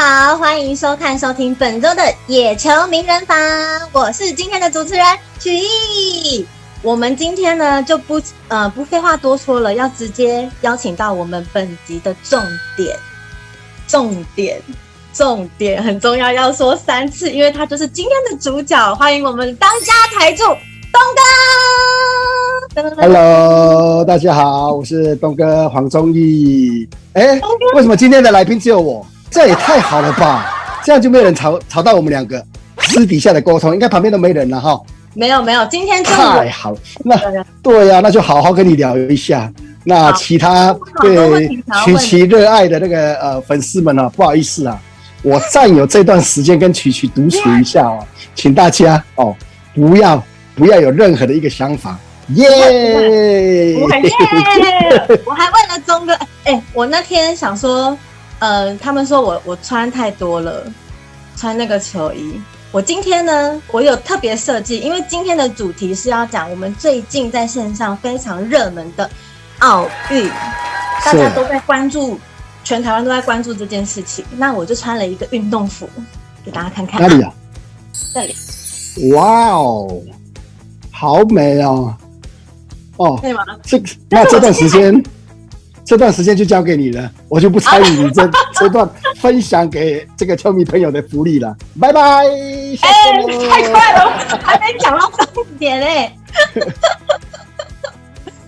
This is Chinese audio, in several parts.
好，欢迎收听本周的野球名人房，我是今天的主持人曲艺。我们今天呢就不废话多说了，要直接邀请到我们本集的重点很重要，要说3次，因为他就是今天的主角。欢迎我们当家台柱东哥。Hello， 大家好，我是东哥黄宗义。为什么今天的来宾只有我？这也太好了吧！这样就没有人吵到我们两个私底下的沟通，应该旁边都没人了哈。没有，今天就太好了。对呀，那就好好跟你聊一下。那其他对曲奇热爱的那个粉丝们啊，不好意思啊，我占有这段时间跟曲奇独处一下哦，请大家哦不要有任何的一个想法。耶！我还问了钟哥，我那天想说，他们说我穿太多了，穿那个球衣。我今天呢，我有特别设计，因为今天的主题是要讲我们最近在线上非常热门的奥运，大家都在关注，全台湾都在关注这件事情。那我就穿了一个运动服给大家看看。哪里啊？这里。哇哦，好美哦！哦，对吗？那这段时间就交给你了，我就不参与你这段分享给这个球迷朋友的福利了。拜拜！太快了，还没讲到重点嘞。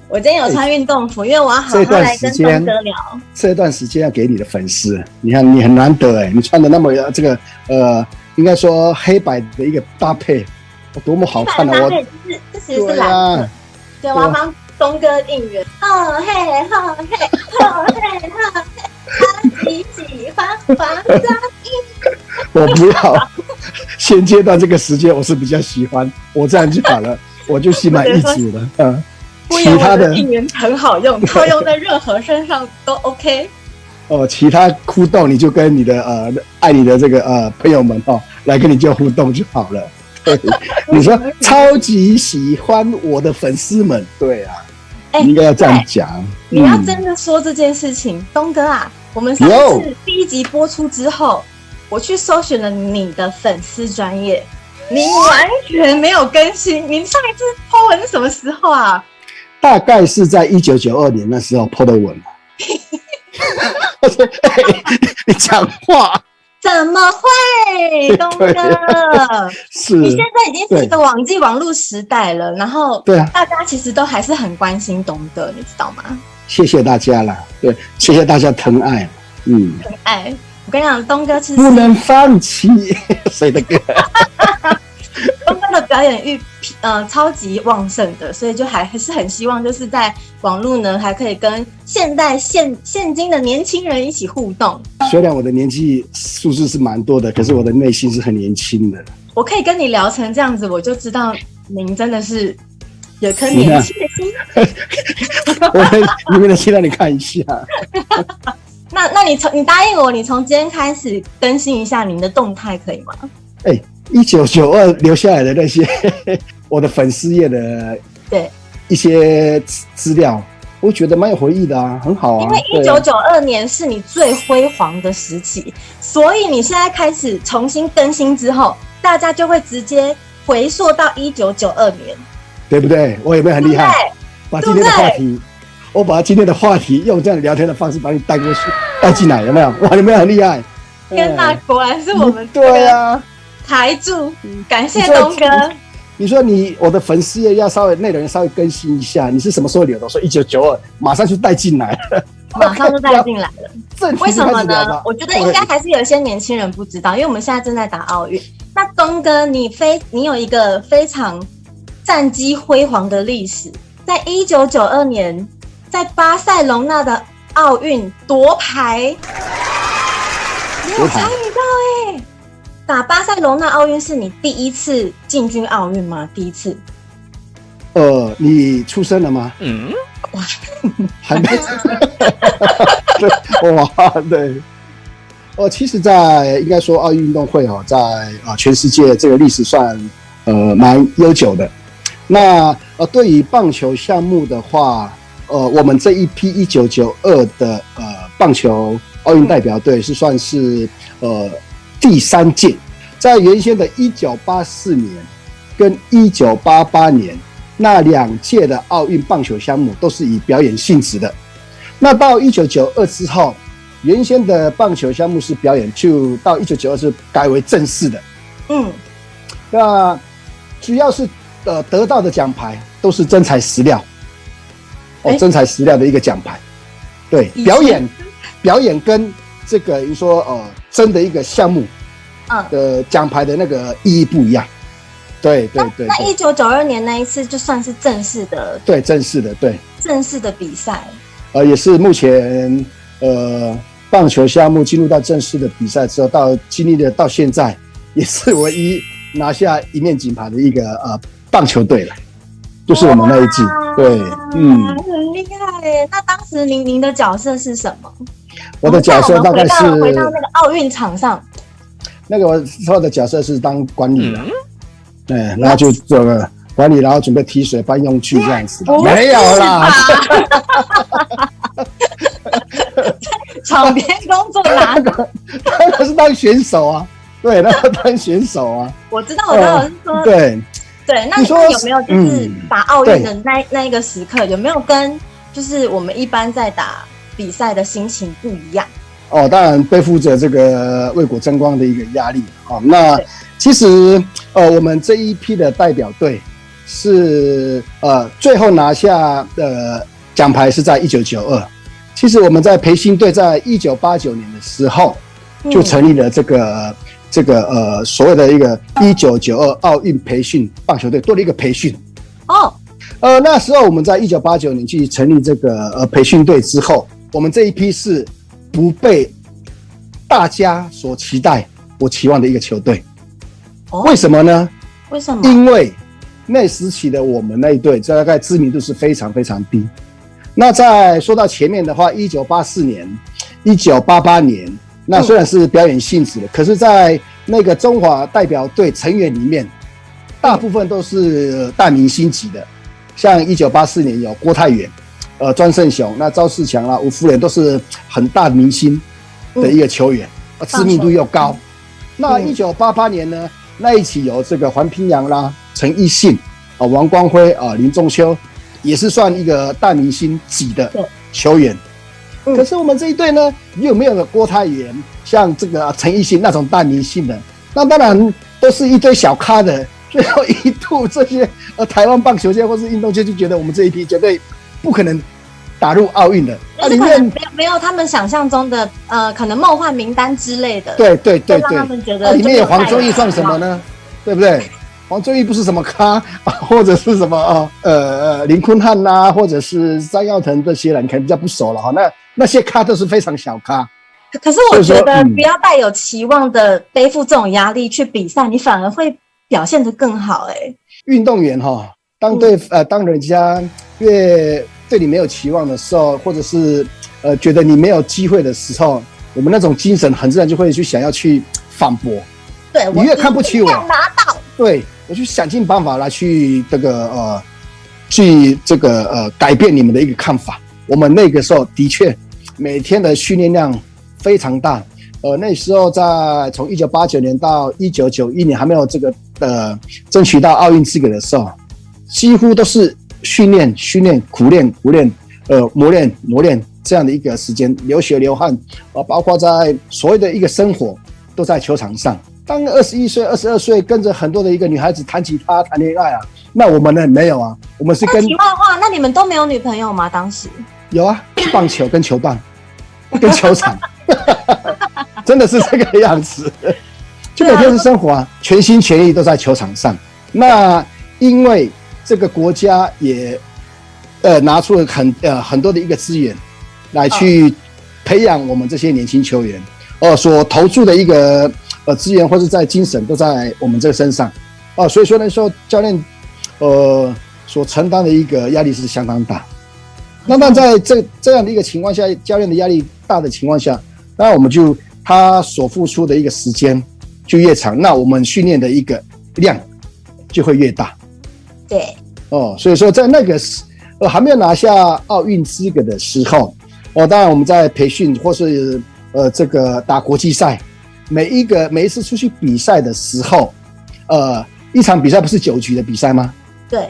我今天有穿运动服，因为我要好好来跟东哥聊。这段时间要给你的粉丝，你看你很难得你穿的那么这个应该说黑白的一个搭配，多么好看啊！这其实是蓝色。对，我要帮东哥应援。嘿，他喜欢黄章义。我不要，现阶段这个时间我是比较喜欢，我这样就好了，我就心满意足了。其他的应援很好用，套用在任何身上都 OK。其他互动你就跟你的爱你的这个朋友们来跟你就互动就好了。你说超级喜欢我的粉丝们，对啊，你应该要这样讲。你要真的说这件事情，东哥啊，我们上次第1集播出之后，我去搜寻了你的粉丝专页，你完全没有更新。你上一次 po 文是什么时候啊？大概是在1992年那时候 po 的文。你讲话。怎么会，东哥？是，你现在已经是一个网络时代了，然后大家其实都还是很关心东哥，你知道吗？谢谢大家啦，对，谢谢大家疼爱，疼爱。我跟你讲，东哥是不能放弃，谁的歌？东哥的表演欲超级旺盛的，所以就还是很希望就是在网络呢还可以跟现今的年轻人一起互动。虽然我的年纪数字是蛮多的，可是我的内心是很年轻的。我可以跟你聊成这样子，我就知道您真的是有颗年轻的心。你们的心让你看一下。那你答应我，你从今天开始更新一下您的动态，可以吗？1992留下来的那些我的粉丝页的一些资料，我觉得蛮有回忆的啊，很好啊。因为1992年是你最辉煌的时期，所以你现在开始重新更新之后，大家就会直接回溯到1992年，对不对？我有没有很厉害？把今天的话题，我把今天的话题用这样聊天的方式把你带过去，带进来，有没有？哇，有没有很厉害？天哪，果然是我们对啊。台柱，感谢东哥。你说我的粉丝页要稍微内容稍微更新一下，你是什么时候留的？我说1992，马上就带进来了，马上就带进来了。为什么呢？我觉得应该还是有一些年轻人不知道，因为我们现在正在打奥运。那东哥，你有一个非常战绩辉煌的历史，在1992年在巴塞隆纳的奥运夺牌，你有参与到打巴塞隆纳奥运是你第一次进军奥运吗？第一次？你出生了吗？哇，还没。哇，对。其实，应该说奥运运动会在全世界这个历史算蛮悠久的。那对于棒球项目的话，我们这一批1992的棒球奥运代表队是算是第3届，在原先的1984年跟1988年那2届的奥运棒球项目都是以表演性质的。那到1992之后，原先的棒球项目是表演，就到1992是改为正式的。那主要是得到的奖牌都是真材实料，真材实料的一个奖牌。对，表演跟这个你说真的一个项目的奖牌的那个意义不一样。对。那1992年那一次就算是正式的，对，正式的比赛。也是目前棒球项目进入到正式的比赛之后，经历了到现在，也是唯一拿下1面金牌的一个棒球队了，就是我们那一季。对，很厉害耶。那当时您的角色是什么？我的角色大概是回到那个奥运场上。那个我的角色是当管理的，然后就做个管理，然后准备提水搬用具这样子。没有啦。场边工作哪他是当选手啊，对，那个当选手啊。我知道，是说对，那你说有没有就是打奥运的那一个时刻，有没有跟就是我们一般在打比赛的心情不一样？当然背负着这个为国争光的一个压力。那其实我们这一批的代表队是最后拿下的奖牌是在1992。其实我们在培训队在1989年的时候就成立了这个所谓的一个1992奥运培训棒球队，多了一个培训。那时候我们在1989年去成立这个培训队之后，我们这一批是不被大家所期待或期望的一个球队。为什么呢？为什么？因为那时期的我们那一队大概知名度是非常非常低。那再说到前面的话，1984年、1988年，那虽然是表演性质的，可是在那个中华代表队成员里面，大部分都是大明星级的。像1984年有郭泰源、庄胜雄、那赵世强啦、吴福仁都是很大明星的一个球员，知名度又高。那1988年呢，那一期有这个黄平洋啦、陈奕迅、王光辉、林仲秋。也是算一个大明星级的球员。可是我们这一队呢，又没有郭泰源，像这个陈奕迅那种大明星的，那当然都是一堆小咖的。最后一度这些台湾棒球界或是运动界就觉得我们这一批绝对不可能打入奥运的。里面没有他们想象中的可能梦幻名单之类的。对，让他们觉得里面有黄宗义算什么呢？对不对？黄宗义不是什么咖，或者是什么林坤汉啦，或者是张耀腾这些人，你可能比较不熟了哈。那些咖都是非常小咖。可是我觉得不要带有期望的背负这种压力去比赛，你反而会表现得更好。运动员当人家越对你没有期望的时候，或者是觉得你没有机会的时候，我们那种精神很自然就会去想要去反驳。对，你越看不起我，拿到。对，我去想尽办法来去改变你们的一个看法。我们那个时候的确每天的训练量非常大。那时候从1989年到1991年还没有这个争取到奥运资格的时候，几乎都是训练、苦练、磨练这样的一个时间，流血流汗包括在所谓的一个生活都在球场上。当21岁、22岁跟着很多的一个女孩子弹吉他、谈恋爱啊，那我们呢没有啊，我们是跟。题外话，那你们都没有女朋友吗？当时有啊，棒球跟球棒，跟球场，真的是这个样子。就每天的生活啊，全心全意都在球场上。那因为这个国家也拿出了很多的一个资源来去培养我们这些年轻球员，所投注的一个资源或是在精神都在我们这个身上，所以说那时候教练所承担的一个压力是相当大。那在这样的一个情况下，教练的压力大的情况下，那我们他所付出的一个时间就越长，那我们训练的一个量就会越大。对，所以说在那个还没有拿下奥运资格的时候，当然我们在培训或是这个打国际赛，每一次出去比赛的时候，一场比赛不是9局的比赛吗？对。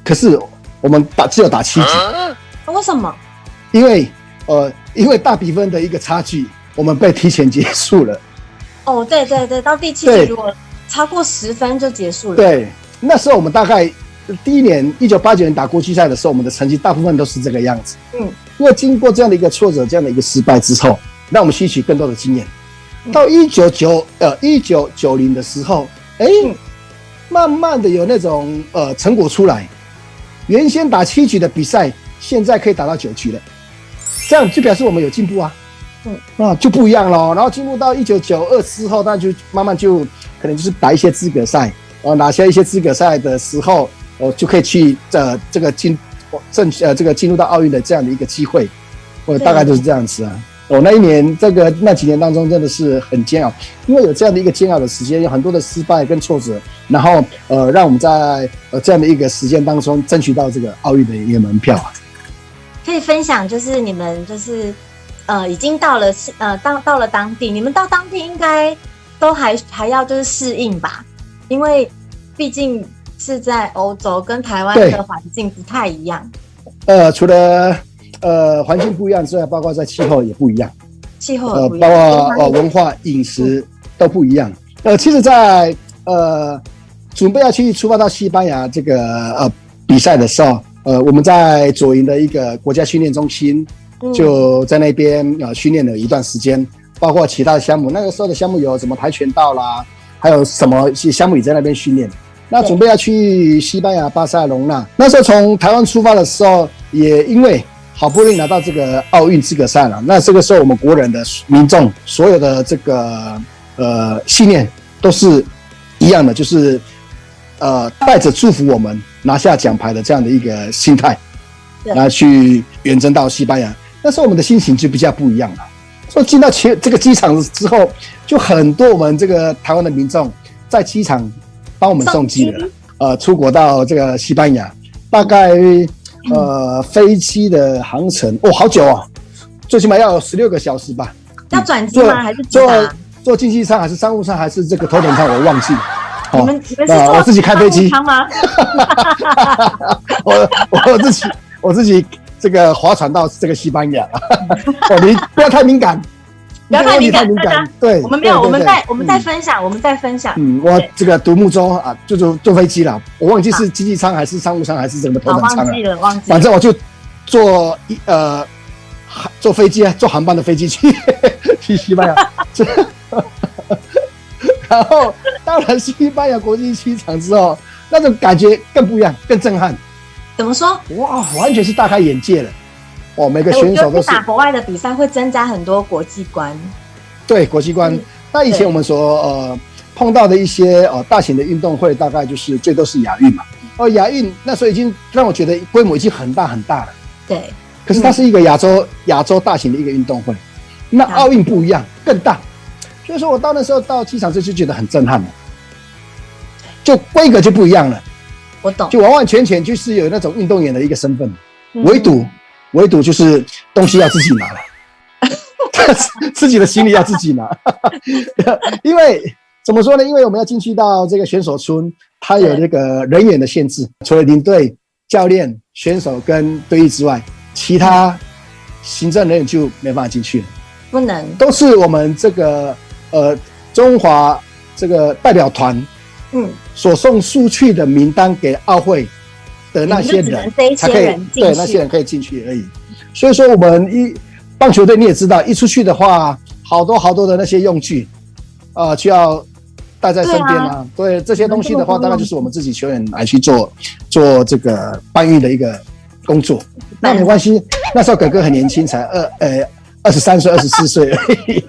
可是我们只有打7局。为什么？因为大比分的一个差距，我们被提前结束了。哦，对对对，到第7局如果超过10分就结束了。对，那时候我们大概第一年1989年打国际赛的时候，我们的成绩大部分都是这个样子。因为经过这样的一个挫折，这样的一个失败之后，让我们吸取更多的经验。到1990的时候，慢慢的有那种成果出来。原先打7局的比赛，现在可以打到9局了，这样就表示我们有进步啊。就不一样咯。然后进入到1992之后，那就慢慢就可能就是打一些资格赛，拿下一些资格赛的时候，就可以去这个进入到奥运的这样的一个机会。大概就是这样子啊。那一年那几年当中真的是很煎熬，因为有这样的一个煎熬的时间，有很多的失败跟挫折，然后让我们在这样的一个时间当中争取到这个奥运的一个门票。可以分享，就是你们就是已经到了到了当地，你们到当地应该都还要就是适应吧，因为毕竟是在欧洲，跟台湾的环境不太一样。除了环境不一样之外，包括在气候也不一样，包括文化、饮食都不一样。其实在准备要出发到西班牙这个比赛的时候，我们在左营的一个国家训练中心，就在那边训练了一段时间，包括其他的项目。那个时候的项目有什么跆拳道啦，还有什么项目也在那边训练。那准备要去西班牙巴塞隆纳，那时候从台湾出发的时候，也因为好不容易拿到这个奥运资格赛了，那这个时候我们国人的民众所有的这个信念都是一样的，就是带着祝福我们拿下奖牌的这样的一个心态，那去远征到西班牙。那时候我们的心情就比较不一样了。所以进到这个机场之后，就很多我们这个台湾的民众在机场帮我们送机了，出国到这个西班牙，大概飞机的航程好久啊，最起码要有16个小时吧。要转机吗？还是坐经济舱还是商务舱还是这个头等舱？我忘记了。你们是坐我自己开飞机吗？我自己这个划船到这个西班牙。你不要太敏感。不要太敏感，对，我们没有，我们在分享，我们在分享。我这个独木舟啊，就坐飞机了，我忘记是经济舱还是商务舱还是什么头等舱了，忘记了。反正我就坐飞机啊，坐航班的飞机去西班牙，然后到了西班牙国际机场之后，那种感觉更不一样，更震撼。怎么说？哇，完全是大开眼界了。每个选手都是打国外的比赛会增加很多国际观。对，国际观。那以前我们所碰到的一些大型的运动会，大概就是最多是亚运嘛。亚运那时候已经让我觉得规模已经很大很大了。对。可是它是一个亚洲大型的一个运动会，那奥运不一样，更大。所以说我到那时候到机场就觉得很震撼了，就规格就不一样了。我懂。就完完全全就是有那种运动员的一个身份，唯独就是东西要自己拿了，自己的行李要自己拿。因为怎么说呢？因为我们要进去到这个选手村，它有这个人员的限制，除了领队、教练、选手跟队医之外，其他行政人员就没办法进去了。不能，都是我们这个中华这个代表团所送出去的名单给奥会的那些人才可以，对，那些人可以进去而已。所以说我们棒球队你也知道，一出去的话，好多的那些用具就要带在身边啊。对，这些东西的话，大概就是我们自己球员来去做这个搬运的一个工作。那没关系，那时候哥哥很年轻，才23岁、24岁而已，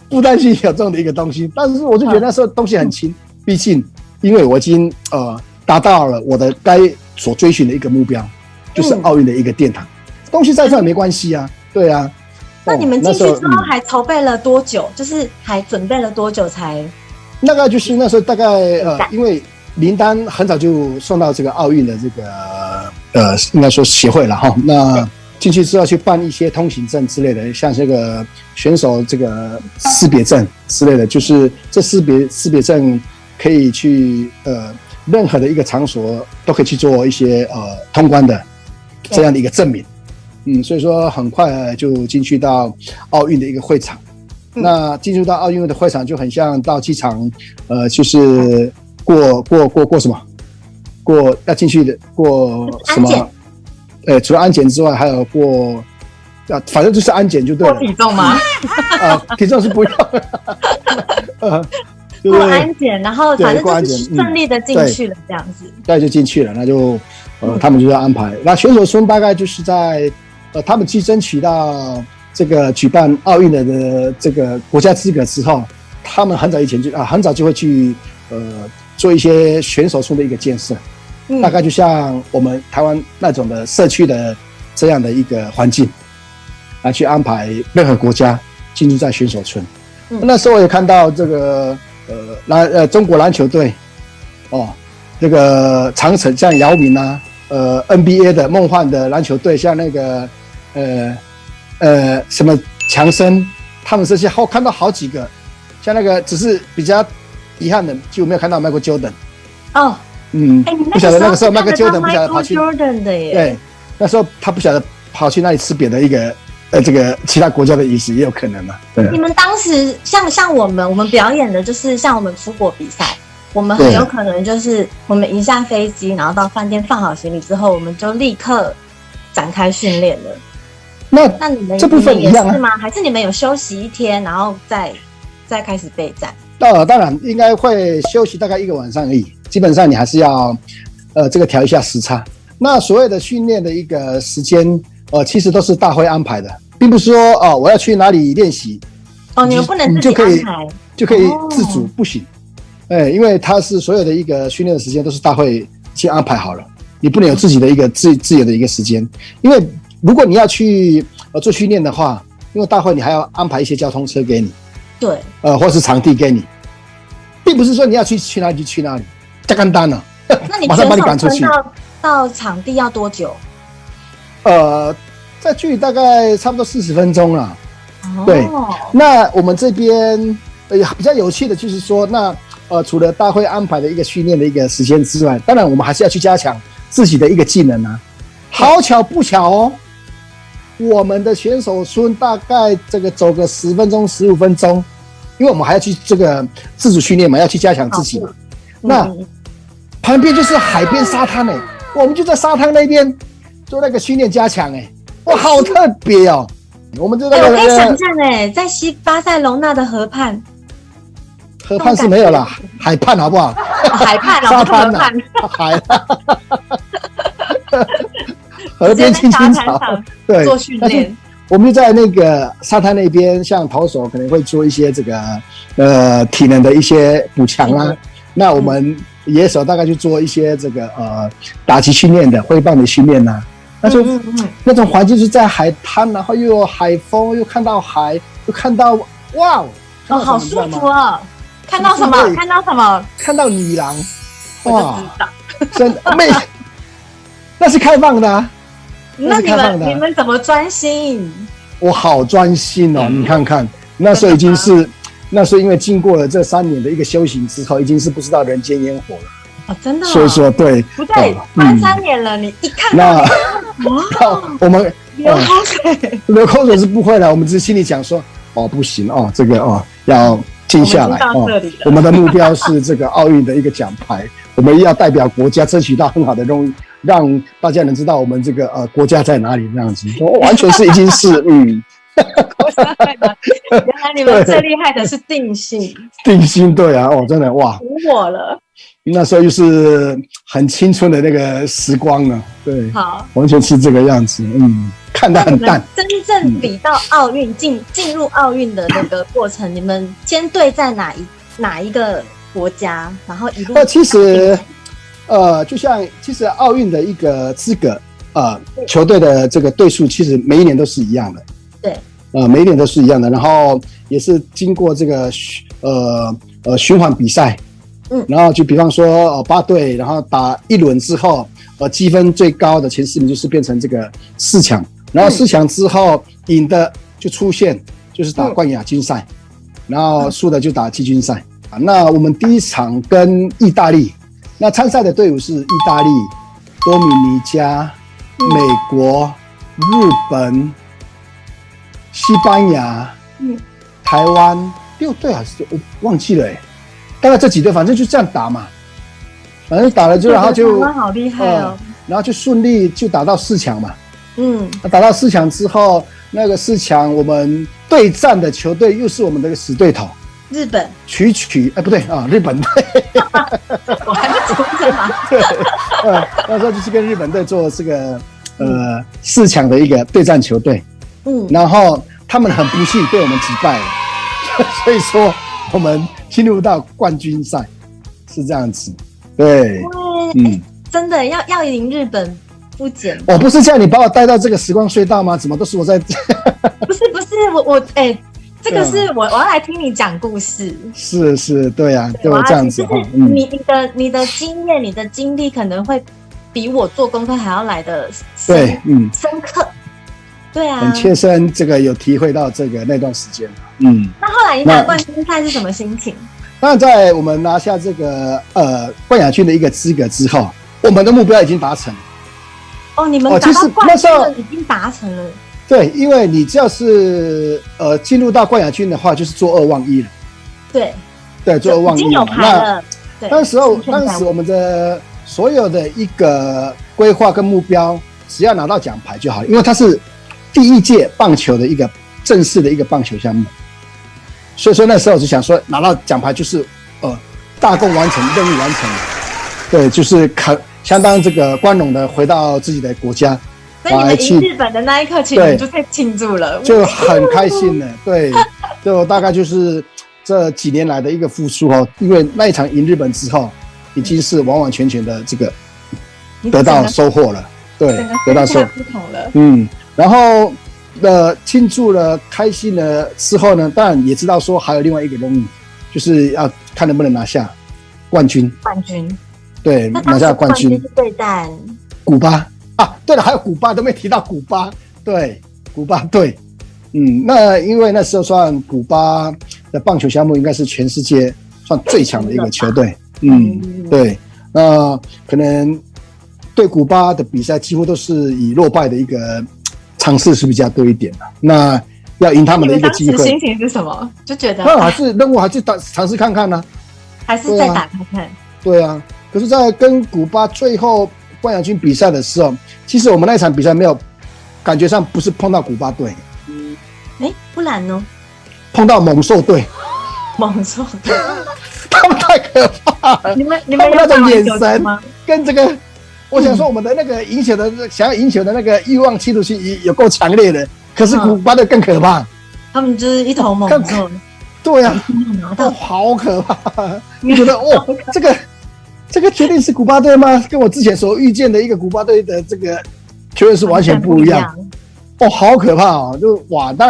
不担心有这样的一个东西。但是我就觉得那时候东西很轻，毕竟因为我已经达到了我的该所追寻的一个目标，就是奥运的一个殿堂。东西在这没关系啊，对啊。那你们进去之后还筹备了多久？就是还准备了多久才？那个就是那时候大概因为名单很早就送到这个奥运的这个应该说协会了哈。那进去之后去办一些通行证之类的，像这个选手这个识别证之类的，就是这识别证可以去任何的一个场所都可以去做一些通关的这样的一个证明。所以说很快就进去到奥运的一个会场。那进入到奥运的会场就很像到机场，就是过什么？要进去的过什么？除了安检之外，还有过反正就是安检就对了。过体重吗？体重是不用。过安检，然后反正就是顺利的进去了，这样子。对，就进去了，那就他们就要安排。那选手村大概就是在他们去争取到这个举办奥运的这个国家资格之后，他们很早以前很早就会去做一些选手村的一个建设。大概就像我们台湾那种的社区的这样的一个环境，来去安排任何国家进入在选手村。那时候我也看到这个中国篮球队这个长城像姚明啊，NBA 的梦幻的篮球队像那个什么强森，他们这些看到好几个，像那个只是比较遗憾的就没有看到 Michael Jordan。不晓得那个时候 Michael Jordan 不晓得跑去 Jordan 的耶。对，那时候他不晓得跑去那里吃别的一个这个其他国家的饮食也有可能嘛。对。你们当时像我们表演的就是像我们出国比赛，我们很有可能就是我们一下飞机，然后到饭店放好行李之后，我们就立刻展开训练了。那你们这部分一样是吗？还是你们有休息一天，然后再开始备战？当然应该会休息大概1个晚上而已。基本上你还是要这个调一下时差。那所谓的训练的一个时间其实都是大会安排的，并不是说我要去哪里练习你们不能自己安排就可以自主，不行。因为它是所有的一个训练的时间都是大会先安排好了，你不能有自己的一个自由的一个时间。因为如果你要去做训练的话，因为大会你还要安排一些交通车给你，对，或是场地给你，并不是说你要去哪里就去哪里。太简单了，那你马上把你赶出去。到场地要多久？在距离大概差不多40分钟了。对，那我们这边比较有趣的就是说，那除了大会安排的一个训练的一个时间之外，当然我们还是要去加强自己的一个技能啊。好巧不巧我们的选手村大概这个走个10分钟、15分钟，因为我们还要去这个自主训练嘛，要去加强自己嘛。那旁边就是海边沙滩我们就在沙滩那边做那个训练加强哇，好特别哦！我们就那个，我可以想象在西巴塞隆纳的河畔是没有啦，海畔好不好？海畔沙滩啊，海，河边青青草，对，做训练。我们就在那个沙滩那边，像投手可能会做一些这个体能的一些补强啦。那我们野手大概去做一些这个打击训练的挥棒的训练呐，那就那种环境是在海滩，然后又有海风，又看到海，又看到哇好舒服啊！看到什么？看到什么？看到女郎，哇！真没，那是开放的啊。那你们怎么专心？我好专心哦！你看看，那时候已经是。那时候因为经过了这3年的一个修行之后，已经是不知道人间烟火了真的。所以说对，不对，3年了，你一看到我们流口水，流口水是不会的，我们只是心里讲说不行这个要静下来我们的目标是这个奥运的一个奖牌，我们要代表国家争取到很好的荣誉，让大家能知道我们这个国家在哪里这样子，完全是已经是原来你们最厉害的是定心，对啊，真的哇，唬我了。那时候又是很青春的那个时光了，对，好，完全是这个样子，看得很淡。真正比到奥运进入奥运的那个过程，你们先对在哪一个国家，然后一路其实就像其实奥运的一个资格球队的这个队数，其实每一年都是一样的。对，每一年都是一样的，然后也是经过这个循环比赛，然后就比方说8队，然后打1轮之后，积分最高的前4名就是变成这个4强，然后4强之后赢的就出现就是打冠亚军赛，然后输的就打季军赛。那我们第一场跟意大利，那参赛的队伍是意大利、多米尼加、美国、日本、西班牙、台湾6队还是我忘记了大概这几队，反正就这样打嘛，反正打了就然后就台湾好厉害哦，然后就顺利就打到4强嘛。打到4强之后，那个4强我们对战的球队又是我们的死对头。日本不对啊，日本队，我还没出生嘛。对，那时候就是跟日本队做这个4强的一个对战球队，然后他们很不幸被我们击败了，所以说我们进入到冠军赛是这样子，对，真的要赢日本不简单。我不是叫你把我带到这个时光隧道吗？怎么都是我在？不是我这个是我要来听你讲故事。是，对啊，对我这样子哈。你的经验、你的经历可能会比我做功课还要来的深刻。对啊，很切身，这个有体会到这个那段时间。那后来你打冠军赛是什么心情？那在我们拿下这个冠亚军的一个资格之后，我们的目标已经达成了。哦，你们达到冠军了，已经达成了。对，因为你只要是进入到冠亚军的话，就是做2万1了。对，做2万1。已经有牌了。对，当时我们的所有的一个规划跟目标，只要拿到奖牌就好，因为它是第1届棒球的一个正式的一个棒球项目。所以说那时候我就想说，拿到奖牌就是大功完成，任务完成。对，就是相当这个光荣的回到自己的国家。所以你们赢日本的那一刻，其实就可以庆祝了，就很开心了。对，就大概就是这几年来的一个付出因为那一场赢日本之后，已经是完完全全的这个得到收获了。对，得到收获不同了。然后庆祝了开心了之后呢，当然也知道说还有另外一个任务，就是要看能不能拿下冠军。对，拿下冠军是对战古巴。对了，还有古巴都没提到古巴，对，古巴队，那因为那时候算古巴的棒球项目应该是全世界算最强的一个球队，对，那可能对古巴的比赛几乎都是以落败的一个尝试是比较多一点的，那要赢他们的一个机会。你当时心情是什么？就觉得还是任务还是尝试看看呢？还是再打看看？对啊，可是，在跟古巴最后冠亚军比赛的时候，其实我们那一场比赛没有感觉上不是碰到古巴队，不然呢？碰到猛兽队。猛兽队，他们太可怕了！你们那种眼神跟这个，我想说我们的那个赢球的想要赢球的那个欲望企图心有够强烈的，可是古巴队更可怕。他们就是一头猛兽。对啊，好可怕！你觉得这个决定是古巴队吗？跟我之前所遇见的一个古巴队的这个球员是完全不一样。好可怕就当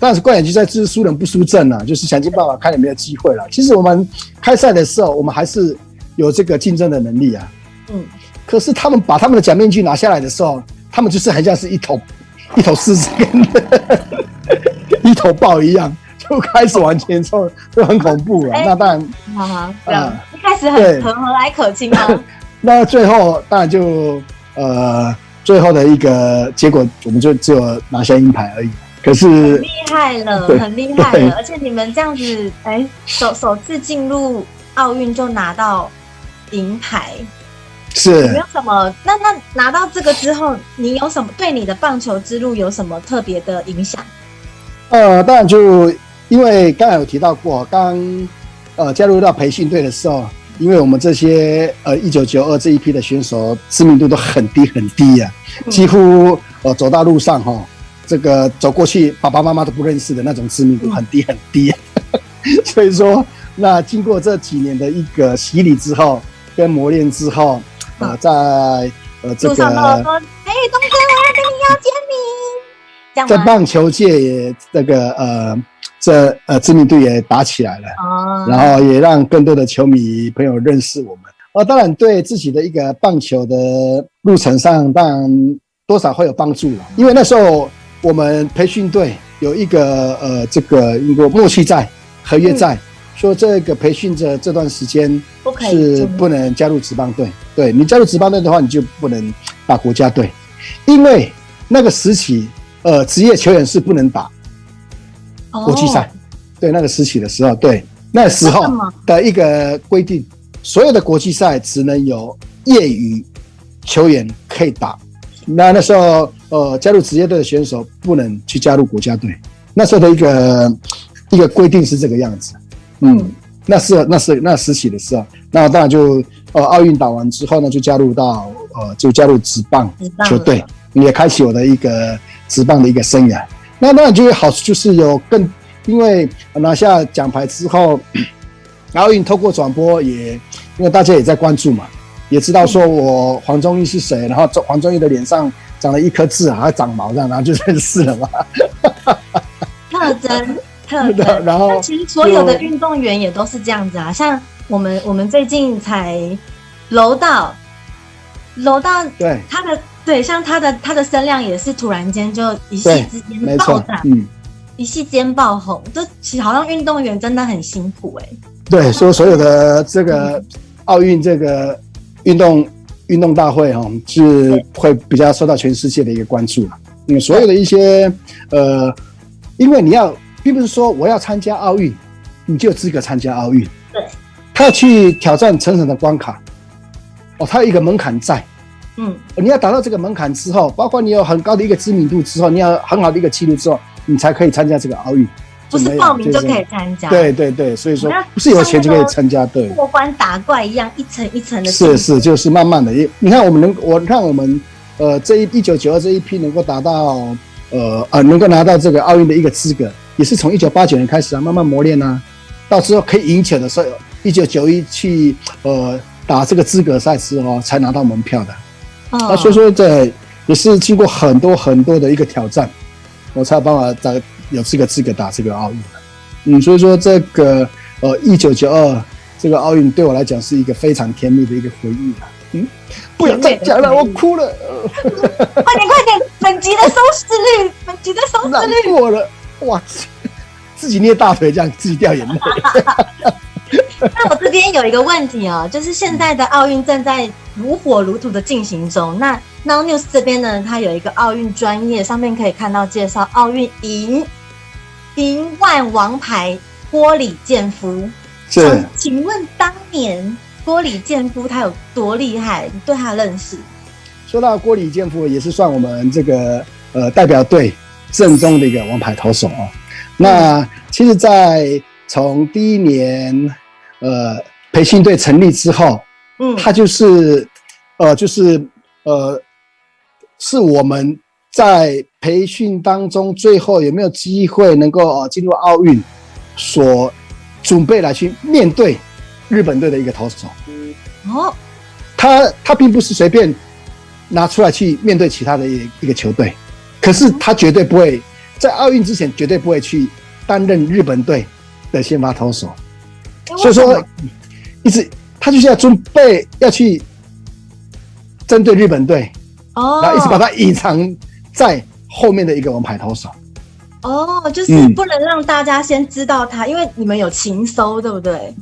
然是冠亚军赛就是输人不输阵就是想尽办法看有没有机会了。其实我们开赛的时候，我们还是有这个竞争的能力可是他们把他们的假面具拿下来的时候，他们就是很像是一头狮子跟一头豹一样。就开始往前冲，就很恐怖了。那当然，一开始很和蔼可亲那最后当然就最后的一个结果，我们就只有拿下银牌而已。可是很厉害了，很厉害了！而且你们这样子，首次进入奥运就拿到银牌，是有没有什么？那拿到这个之后，你有什么对你的棒球之路有什么特别的影响？当然就。因为刚才有提到过，刚加入到培训队的时候，因为我们这些1992这一批的选手知名度都很低很低几乎走到路上这个走过去爸爸妈妈都不认识的那种知名度很低很低所以说那经过这几年的一个洗礼之后跟磨练之后在这个路上都有说东哥我要跟你要签名，这样吗？在棒球界也这个知名度也打起来了然后也让更多的球迷朋友认识我们当然对自己的一个棒球的路程上，当然多少会有帮助了。因为那时候我们培训队有一个这个一个默契在合约在，说这个培训者这段时间是不能加入职棒队。对，你加入职棒队的话，你就不能打国家队，因为那个时期职业球员是不能打国际赛。对，那个时期的时候，对，那时候的一个规定，所有的国际赛只能有业余球员可以打。那时候加入职业队的选手不能去加入国家队。那时候的一个规定是这个样子。那时期的时候，那当然就奥运打完之后呢，就加入职棒球队，也开启我的一个职棒的一个生涯。那当然就有好处，就是因为拿下奖牌之后，奥运透过转播也，因为大家也在关注嘛，也知道说我黄宗义是谁，然后黄宗义的脸上长了一颗痣，还长毛这样，然后就认识了嘛。特征。然后其实所有的运动员也都是这样子啊，像我们最近才柔道，对他的对，像他的声量也是突然间就一夕之间暴涨，一夕间爆红，就其实好像运动员真的很辛苦对，所有的这个奥运这个运动大会是会比较受到全世界的一个关注了。所有的一些因为你要，并不是说我要参加奥运，你就有资格参加奥运。对，他要去挑战层层的关卡，他有一个门槛在。你要达到这个门槛之后，包括你有很高的一个知名度之后，你要很好的一个记录之后，你才可以参加这个奥运。不是报名就可以参加。对，所以说不是有钱就可以参加。对，过关打怪一样，一层一层的。是，就是慢慢的。你看我们这1992这一批能够达到能够拿到这个奥运的一个资格，也是从1989年开始慢慢磨练到之后可以赢球的时候，1991去打这个资格赛之后才拿到门票的。所以说这也是经过很多很多的一个挑战，我才有办法有这个资格打这个奥运。所以说这个1992这个奥运对我来讲是一个非常甜蜜的一个回忆不要再讲了，我哭了。快点，本集的收视率过了，哇，自己捏大腿这样，自己掉眼泪。那我这边有一个问题就是现在的奥运正在如火如荼的进行中。那 Now News 这边呢，它有一个奥运专业，上面可以看到介绍奥运银万王牌郭李建夫。请问当年郭李建夫他有多厉害？你对他的认识？说到郭李建夫，也是算我们这个代表队正宗的一个王牌投手那其实在从第一年培训队成立之后，他是我们在培训当中最后有没有机会能够进入奥运所准备来去面对日本队的一个投手。他并不是随便拿出来去面对其他的一个球队，可是他绝对不会在奥运之前绝对不会去担任日本队的先发投手。所以说他就是要准备要去针对日本队，然后一直把他隐藏在后面的一个王牌投手。就是不能让大家先知道他，因为你们有情搜，对不对？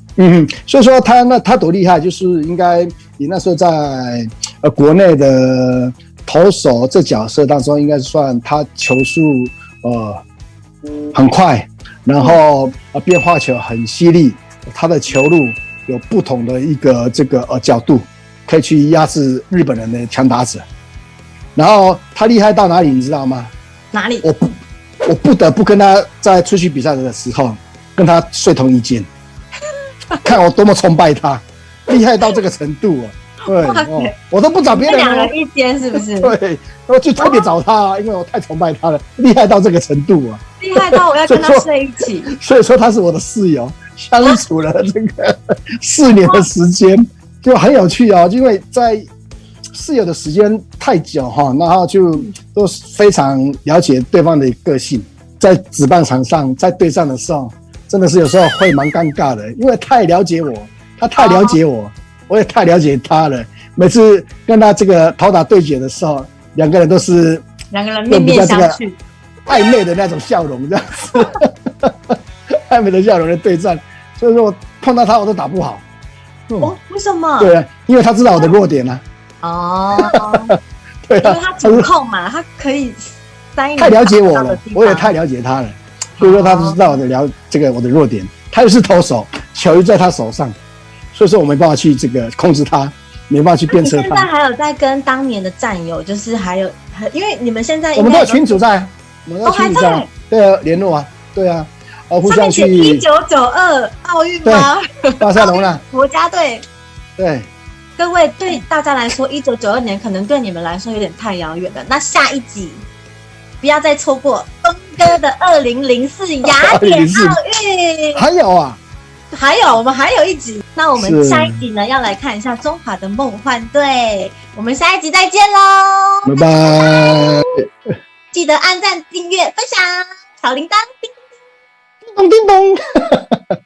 所以说他多厉害，就是应该你那时候在国内的投手这角色当中，应该算他球速很快，然后变化球很犀利，他的球路有不同的一个这个角度，可以去压制日本人的强打者。然后他厉害到哪里，你知道吗？哪里？我不得不跟他在出去比赛的时候跟他睡同一间，看我多么崇拜他，厉害到这个程度对我都不找别人2人一间是不是？对，我就特别找他因为我太崇拜他了，厉害到这个程度厉害到我要跟他睡一起。所以说他是我的室友，相处了这个4年的时间，就很有趣因为在室友的时间太久然后就都非常了解对方的个性，在职棒场上在对战的时候，真的是有时候会蛮尴尬的，因为太了解我，他太了解我，我也太了解他了。每次跟他这个投打对决的时候，两个人都是两个人面面相觑，暧昧的那种笑容这样子，暧昧的笑容的对战，所以说我碰到他我都打不好。哦，为什么？对啊，因为他知道我的弱点啊。哦，对啊，因为他主控嘛，他可以塞太了解我了，我也太了解他了，所以说他知道我的我的弱点。他又是投手，球又在他手上，所以说我没办法去控制他，没办法去鞭策他。你现在还有在跟当年的战友，就是因为你们现在我们都有群组在，都还在，对啊，联络啊，对啊，互相去。1992奥运吗？巴塞隆纳国家队。对，各位对大家来说，1992年可能对你们来说有点太遥远了。那下一集不要再错过东哥的2004雅典奥运。还有啊，我们还有一集。那我们下一集呢，要来看一下中华的梦幻队。我们下一集再见喽，拜拜！记得按赞、订阅、分享，小铃铛，叮咚叮咚。